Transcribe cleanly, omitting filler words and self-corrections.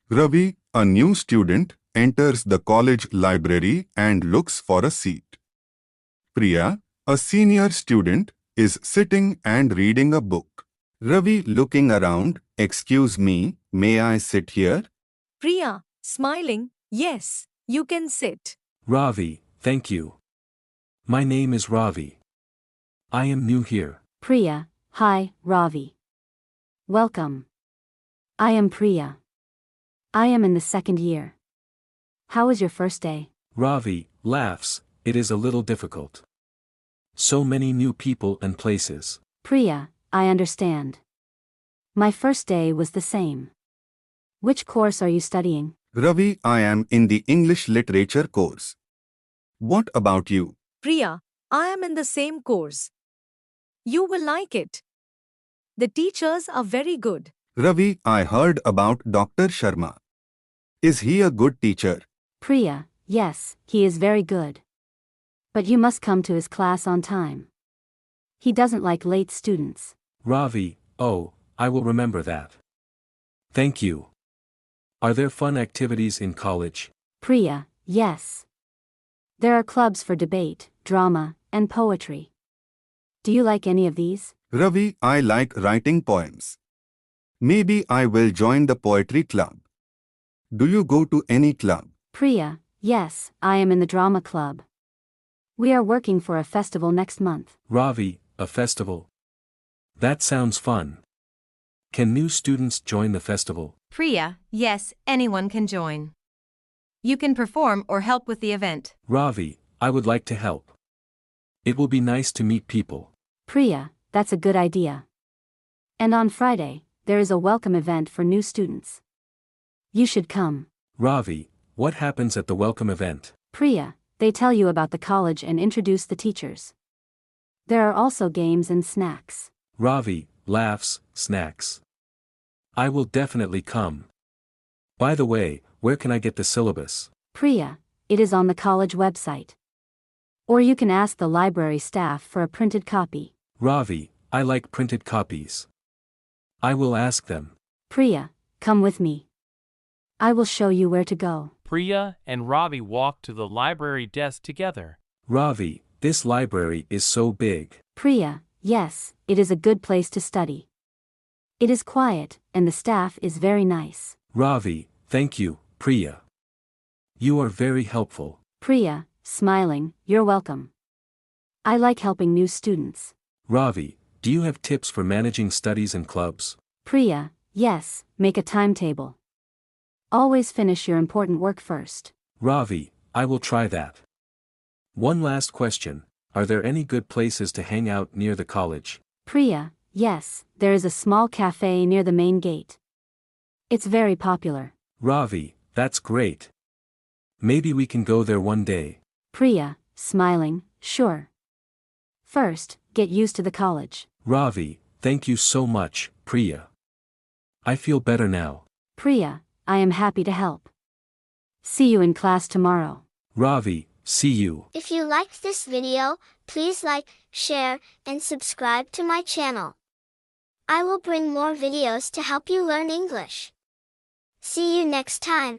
Ravi, a new student, enters the college library and looks for a seat. Priya, a senior student, is sitting and reading a book. Ravi, looking around, "Excuse me, may I sit here?" Priya, smiling, yes, you can sit. Ravi, thank you. My name is Ravi. I am new here. Priya, hi, Ravi. Welcome. I am Priya. I am in the second year. How was your first day? Ravi laughs, it is a little difficult. So many new people and places. Priya, I understand. My first day was the same. Which course are you studying? Ravi, I am in the English literature course. What about you? Priya, I am in the same course. You will like it. The teachers are very good. Ravi, I heard about Dr. Sharma. Is he a good teacher? Priya, yes, he is very good. But you must come to his class on time. He doesn't like late students. Ravi, oh, I will remember that. Thank you. Are there fun activities in college? Priya, yes. There are clubs for debate, drama, and poetry. Do you like any of these? Ravi, I like writing poems. Maybe I will join the poetry club. Do you go to any club? Priya, yes, I am in the drama club. We are working for a festival next month. Ravi, a festival. That sounds fun. Can new students join the festival? Priya, yes, anyone can join. You can perform or help with the event. Ravi, I would like to help. It will be nice to meet people. Priya, that's a good idea. And on Friday, there is a welcome event for new students. You should come. Ravi, what happens at the welcome event? Priya, they tell you about the college and introduce the teachers. There are also games and snacks. Ravi laughs, snacks. I will definitely come. By the way, where can I get the syllabus? Priya, it is on the college website. Or you can ask the library staff for a printed copy. Ravi, I like printed copies. I will ask them. Priya, come with me. I will show you where to go. Priya and Ravi walk to the library desk together. Ravi, this library is so big. Priya, yes, it is a good place to study. It is quiet, and the staff is very nice. Ravi, thank you, Priya. You are very helpful. Priya, smiling, you're welcome. I like helping new students. Ravi, do you have tips for managing studies and clubs? Priya, yes, make a timetable. Always finish your important work first. Ravi, I will try that. One last question. Are there any good places to hang out near the college? Priya, yes, there is a small cafe near the main gate. It's very popular. Ravi, that's great. Maybe we can go there one day. Priya, smiling, sure. First, get used to the college. Ravi, thank you so much, Priya. I feel better now. Priya, I am happy to help. See you in class tomorrow. Ravi, see you. If you liked this video, please like, share, and subscribe to my channel. I will bring more videos to help you learn English. See you next time.